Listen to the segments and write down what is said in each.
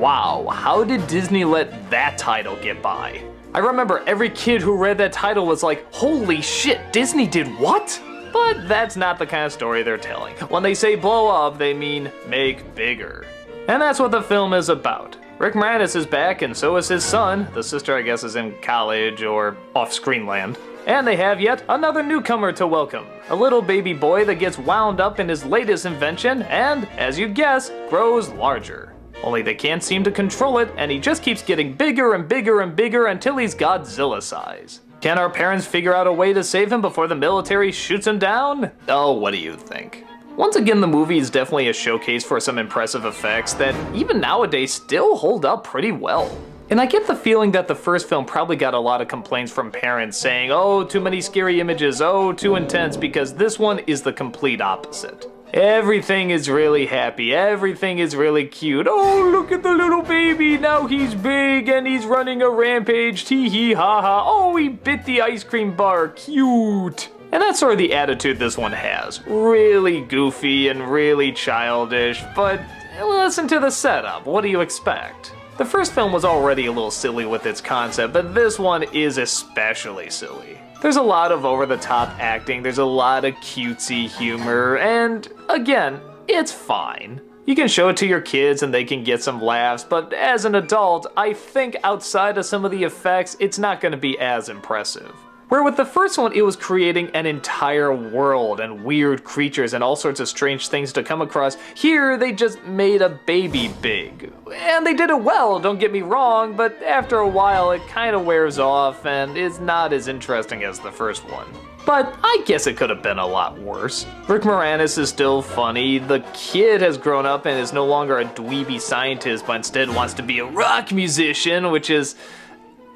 wow, how did Disney let that title get by? I remember every kid who read that title was like, holy shit, Disney did what? But that's not the kind of story they're telling. When they say blow up, they mean make bigger. And that's what the film is about. Rick Moranis is back, and so is his son. The sister, I guess, is in college or off-screen land. And they have yet another newcomer to welcome. A little baby boy that gets wound up in his latest invention and, as you'd guess, grows larger. Only they can't seem to control it, and he just keeps getting bigger and bigger and bigger until he's Godzilla size. Can our parents figure out a way to save him before the military shoots him down? Oh, what do you think? Once again, the movie is definitely a showcase for some impressive effects that even nowadays still hold up pretty well. And I get the feeling that the first film probably got a lot of complaints from parents saying, oh, too many scary images, oh, too intense, because this one is the complete opposite. Everything is really happy, everything is really cute. Oh, look at the little baby, now he's big and he's running a rampage, tee hee ha ha. Oh, he bit the ice cream bar, cute. And that's sort of the attitude this one has. Really goofy and really childish, but listen to the setup, what do you expect? The first film was already a little silly with its concept, but this one is especially silly. There's a lot of over-the-top acting, there's a lot of cutesy humor, and again, it's fine. You can show it to your kids and they can get some laughs, but as an adult, I think outside of some of the effects, it's not going to be as impressive. Where with the first one, it was creating an entire world and weird creatures and all sorts of strange things to come across. Here, they just made a baby big. And they did it well, don't get me wrong, but after a while it kind of wears off and is not as interesting as the first one. But I guess it could have been a lot worse. Rick Moranis is still funny, the kid has grown up and is no longer a dweeby scientist, but instead wants to be a rock musician, which is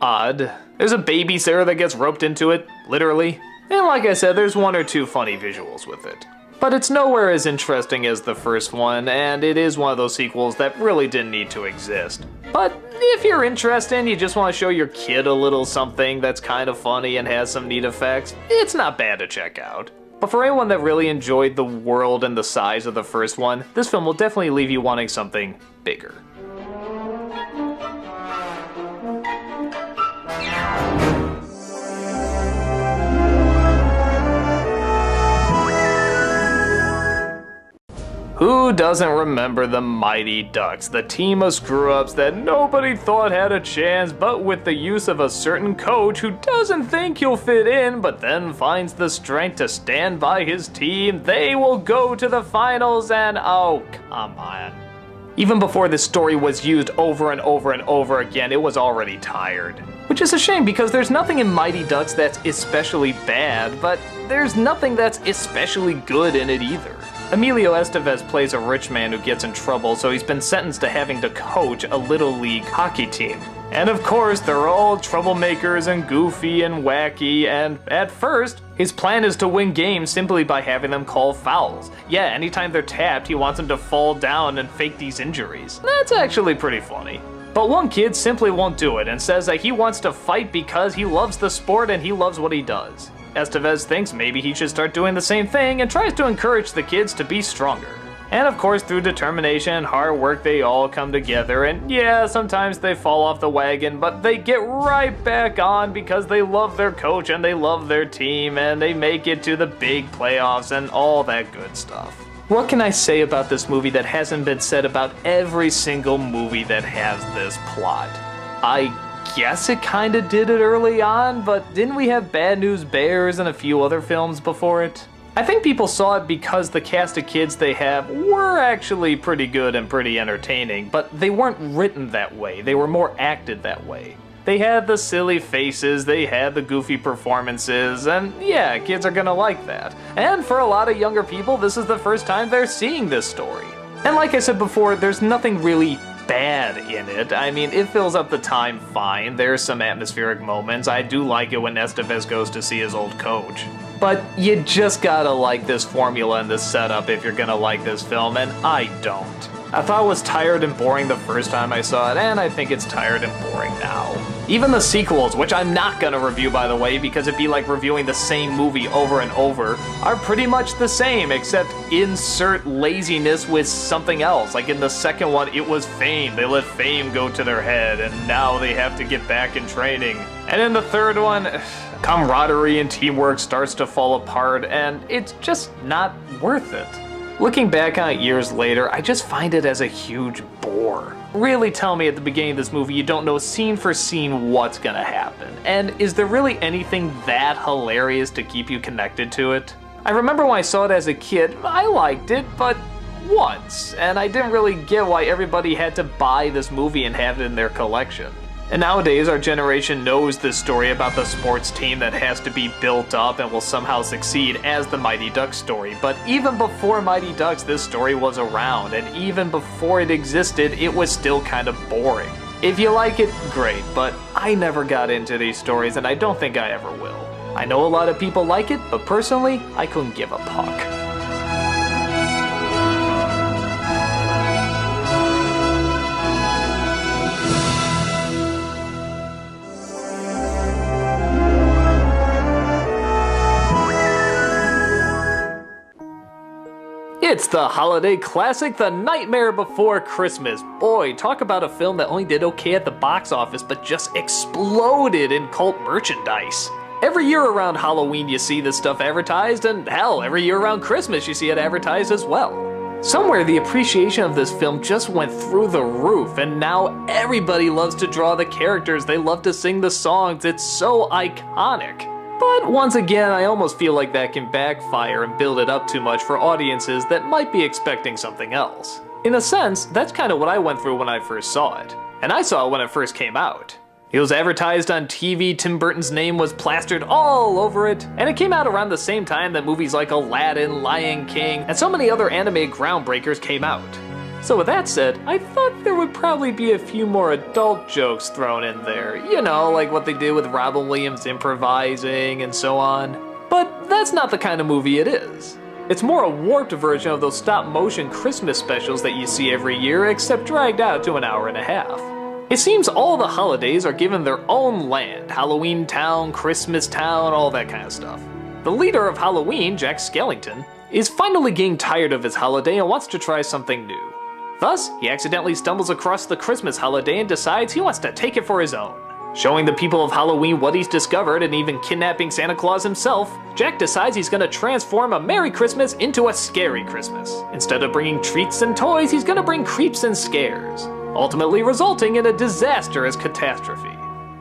odd. There's a babysitter that gets roped into it, literally. And like I said, there's one or two funny visuals with it. But it's nowhere as interesting as the first one, and it is one of those sequels that really didn't need to exist. But if you're interested and you just want to show your kid a little something that's kind of funny and has some neat effects, it's not bad to check out. But for anyone that really enjoyed the world and the size of the first one, this film will definitely leave you wanting something bigger. Who doesn't remember the Mighty Ducks, the team of screw-ups that nobody thought had a chance, but with the use of a certain coach who doesn't think he'll fit in, but then finds the strength to stand by his team, they will go to the finals and oh, come on. Even before this story was used over and over and over again, it was already tired. Which is a shame because there's nothing in Mighty Ducks that's especially bad, but there's nothing that's especially good in it either. Emilio Estevez plays a rich man who gets in trouble, so he's been sentenced to having to coach a Little League hockey team. And of course, they're all troublemakers and goofy and wacky, and at first, his plan is to win games simply by having them call fouls. Yeah, anytime they're tapped, he wants them to fall down and fake these injuries. That's actually pretty funny. But one kid simply won't do it and says that he wants to fight because he loves the sport and he loves what he does. Estevez thinks maybe he should start doing the same thing and tries to encourage the kids to be stronger. And of course, through determination and hard work, they all come together, and yeah, sometimes they fall off the wagon, but they get right back on because they love their coach and they love their team, and they make it to the big playoffs and all that good stuff. What can I say about this movie that hasn't been said about every single movie that has this plot? I guess it kinda did it early on, but didn't we have Bad News Bears and a few other films before it? I think people saw it because the cast of kids they have were actually pretty good and pretty entertaining, but they weren't written that way, they were more acted that way. They had the silly faces, they had the goofy performances, and yeah, kids are gonna like that. And for a lot of younger people, this is the first time they're seeing this story. And like I said before, there's nothing really bad in it. I mean, it fills up the time fine. There's some atmospheric moments. I do like it when Estevez goes to see his old coach. But you just gotta like this formula and this setup if you're gonna like this film, and I don't. I thought it was tired and boring the first time I saw it, and I think it's tired and boring now. Even the sequels, which I'm not gonna review by the way because it'd be like reviewing the same movie over and over, are pretty much the same except insert laziness with something else. Like in the second one, it was fame. They let fame go to their head and now they have to get back in training. And in the third one, camaraderie and teamwork starts to fall apart and it's just not worth it. Looking back on it years later, I just find it as a huge bore. Really tell me at the beginning of this movie you don't know scene for scene what's gonna happen. And is there really anything that hilarious to keep you connected to it? I remember when I saw it as a kid, I liked it, but once, and I didn't really get why everybody had to buy this movie and have it in their collection. And nowadays, our generation knows this story about the sports team that has to be built up and will somehow succeed as the Mighty Ducks story. But even before Mighty Ducks, this story was around, and even before it existed, it was still kind of boring. If you like it, great, but I never got into these stories, and I don't think I ever will. I know a lot of people like it, but personally, I couldn't give a puck. It's the holiday classic, The Nightmare Before Christmas. Boy, talk about a film that only did okay at the box office, but just exploded in cult merchandise. Every year around Halloween you see this stuff advertised, and hell, every year around Christmas you see it advertised as well. Somewhere the appreciation of this film just went through the roof, and now everybody loves to draw the characters, they love to sing the songs, it's so iconic. But once again, I almost feel like that can backfire and build it up too much for audiences that might be expecting something else. In a sense, that's kind of what I went through when I first saw it. And I saw it when it first came out. It was advertised on TV, Tim Burton's name was plastered all over it, and it came out around the same time that movies like Aladdin, Lion King, and so many other anime groundbreakers came out. So with that said, I thought there would probably be a few more adult jokes thrown in there. You know, like what they did with Robin Williams improvising and so on. But that's not the kind of movie it is. It's more a warped version of those stop-motion Christmas specials that you see every year, except dragged out to an hour and a half. It seems all the holidays are given their own land. Halloween Town, Christmas Town, all that kind of stuff. The leader of Halloween, Jack Skellington, is finally getting tired of his holiday and wants to try something new. Thus, he accidentally stumbles across the Christmas holiday and decides he wants to take it for his own. Showing the people of Halloween what he's discovered and even kidnapping Santa Claus himself, Jack decides he's gonna transform a Merry Christmas into a Scary Christmas. Instead of bringing treats and toys, he's gonna bring creeps and scares, ultimately resulting in a disastrous catastrophe.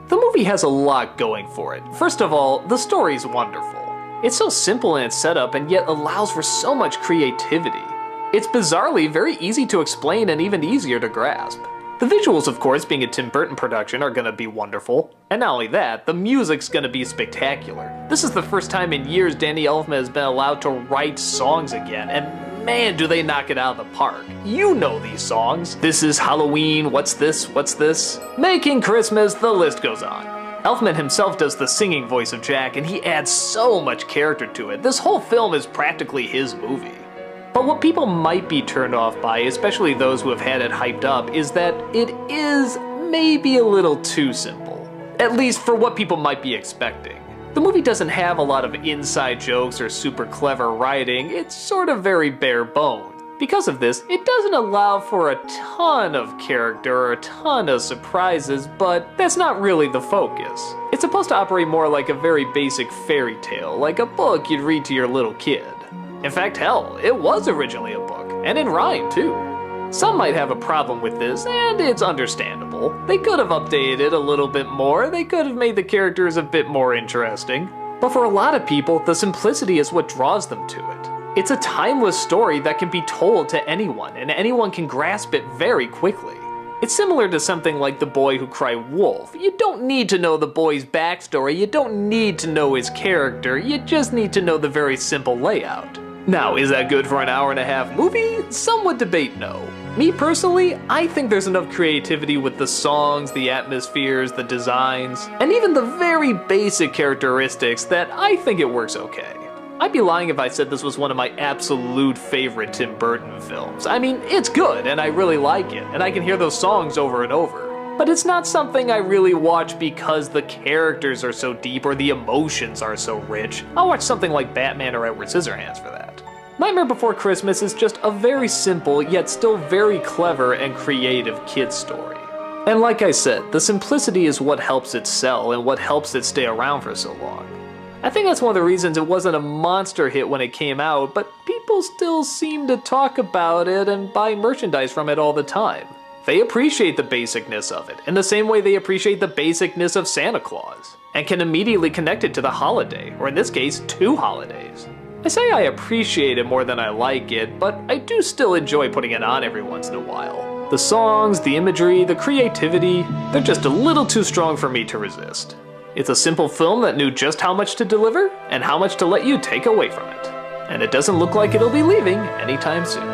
The movie has a lot going for it. First of all, the story's wonderful. It's so simple in its setup and yet allows for so much creativity. It's bizarrely very easy to explain and even easier to grasp. The visuals, of course, being a Tim Burton production, are gonna be wonderful. And not only that, the music's gonna be spectacular. This is the first time in years Danny Elfman has been allowed to write songs again, and man do they knock it out of the park. You know these songs. This is Halloween, what's this, what's this? Making Christmas, the list goes on. Elfman himself does the singing voice of Jack, and he adds so much character to it. This whole film is practically his movie. But what people might be turned off by, especially those who have had it hyped up, is that it is maybe a little too simple. At least for what people might be expecting. The movie doesn't have a lot of inside jokes or super clever writing, it's sort of very bare bones. Because of this, it doesn't allow for a ton of character or a ton of surprises, but that's not really the focus. It's supposed to operate more like a very basic fairy tale, like a book you'd read to your little kid. In fact, hell, it was originally a book, and in rhyme too. Some might have a problem with this, and it's understandable. They could have updated it a little bit more, they could have made the characters a bit more interesting. But for a lot of people, the simplicity is what draws them to it. It's a timeless story that can be told to anyone, and anyone can grasp it very quickly. It's similar to something like The Boy Who Cried Wolf. You don't need to know the boy's backstory, you don't need to know his character, you just need to know the very simple layout. Now, is that good for an hour and a half movie? Some would debate no. Me personally, I think there's enough creativity with the songs, the atmospheres, the designs, and even the very basic characteristics that I think it works okay. I'd be lying if I said this was one of my absolute favorite Tim Burton films. I mean, it's good, and I really like it, and I can hear those songs over and over. but it's not something I really watch because the characters are so deep or the emotions are so rich. I'll watch something like Batman or Edward Scissorhands for that. Nightmare Before Christmas is just a very simple, yet still very clever and creative kid's story. And like I said, the simplicity is what helps it sell and what helps it stay around for so long. I think that's one of the reasons it wasn't a monster hit when it came out, but people still seem to talk about it and buy merchandise from it all the time. They appreciate the basicness of it, in the same way they appreciate the basicness of Santa Claus, and can immediately connect it to the holiday, or in this case, 2 holidays. I say I appreciate it more than I like it, but I do still enjoy putting it on every once in a while. The songs, the imagery, the creativity, they're just a little too strong for me to resist. It's a simple film that knew just how much to deliver and how much to let you take away from it. And it doesn't look like it'll be leaving anytime soon.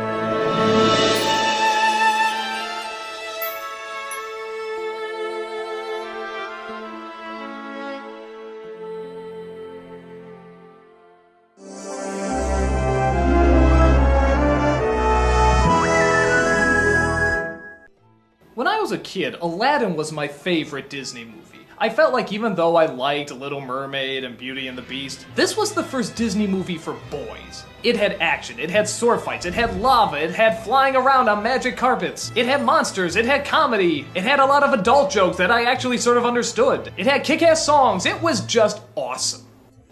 When I was a kid, Aladdin was my favorite Disney movie. I felt like even though I liked Little Mermaid and Beauty and the Beast, this was the first Disney movie for boys. It had action, it had sword fights, it had lava, it had flying around on magic carpets, it had monsters, it had comedy, it had a lot of adult jokes that I actually sort of understood, it had kick-ass songs, it was just awesome.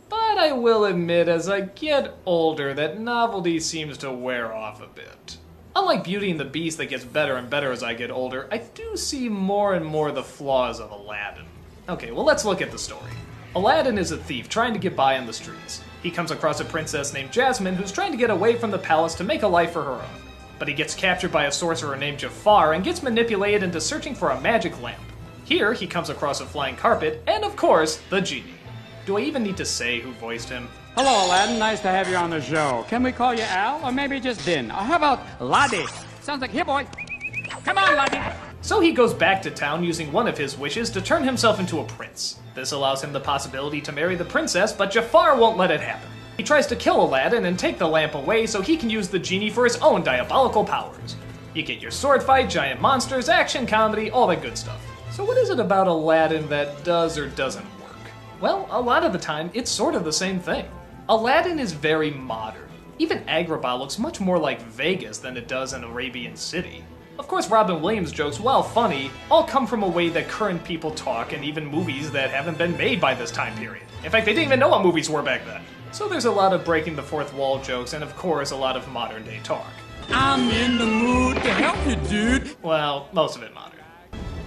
But I will admit, as I get older, that novelty seems to wear off a bit. Unlike Beauty and the Beast that gets better and better as I get older, I do see more and more the flaws of Aladdin. Okay, well let's look at the story. Aladdin is a thief trying to get by on the streets. He comes across a princess named Jasmine who's trying to get away from the palace to make a life for her own. But he gets captured by a sorcerer named Jafar and gets manipulated into searching for a magic lamp. Here, he comes across a flying carpet, and of course, the genie. Do I even need to say who voiced him? Hello, Aladdin. Nice to have you on the show. Can we call you Al, or maybe just Din? Or how about Laddie? Sounds like, here, boy. Come on, Laddie. So he goes back to town using one of his wishes to turn himself into a prince. This allows him the possibility to marry the princess, but Jafar won't let it happen. He tries to kill Aladdin and take the lamp away so he can use the genie for his own diabolical powers. You get your sword fight, giant monsters, action comedy, all that good stuff. So what is it about Aladdin that does or doesn't work? Well, a lot of the time, it's sort of the same thing. Aladdin is very modern. Even Agrabah looks much more like Vegas than it does in Arabian City. Of course, Robin Williams' jokes, while funny, all come from a way that current people talk and even movies that haven't been made by this time period. In fact, they didn't even know what movies were back then. So there's a lot of breaking the fourth wall jokes and of course a lot of modern day talk. I'm in the mood to help you, dude. Well, most of it modern.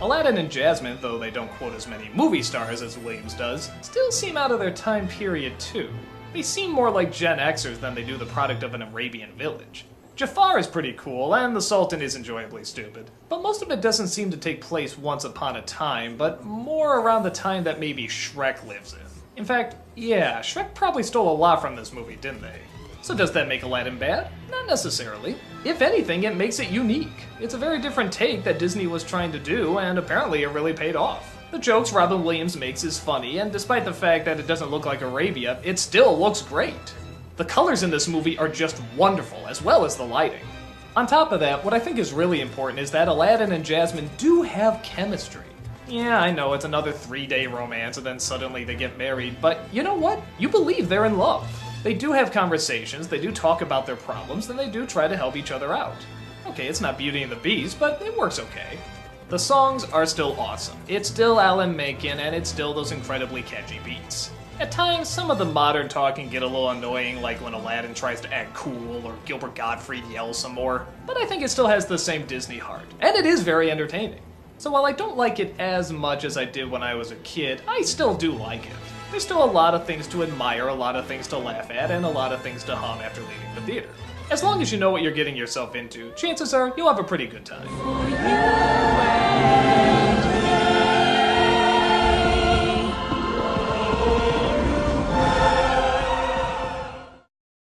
Aladdin and Jasmine, though they don't quote as many movie stars as Williams does, still seem out of their time period too. They seem more like Gen Xers than they do the product of an Arabian village. Jafar is pretty cool, and the Sultan is enjoyably stupid. But most of it doesn't seem to take place once upon a time, but more around the time that maybe Shrek lives in. In fact, yeah, Shrek probably stole a lot from this movie, didn't they? So does that make Aladdin bad? Not necessarily. If anything, it makes it unique. It's a very different take that Disney was trying to do, and apparently it really paid off. The jokes Robin Williams makes is funny, and despite the fact that it doesn't look like Arabia, it still looks great. The colors in this movie are just wonderful, as well as the lighting. On top of that, what I think is really important is that Aladdin and Jasmine do have chemistry. Yeah, I know, it's another 3-day romance and then suddenly they get married, but you know what? You believe they're in love. They do have conversations, they do talk about their problems, and they do try to help each other out. Okay, it's not Beauty and the Beast, but it works okay. The songs are still awesome. It's still Alan Menken, and it's still those incredibly catchy beats. At times, some of the modern talk can get a little annoying, like when Aladdin tries to act cool or Gilbert Gottfried yells some more, but I think it still has the same Disney heart, and it is very entertaining. So while I don't like it as much as I did when I was a kid, I still do like it. There's still a lot of things to admire, a lot of things to laugh at, and a lot of things to hum after leaving the theater. As long as you know what you're getting yourself into, chances are you'll have a pretty good time.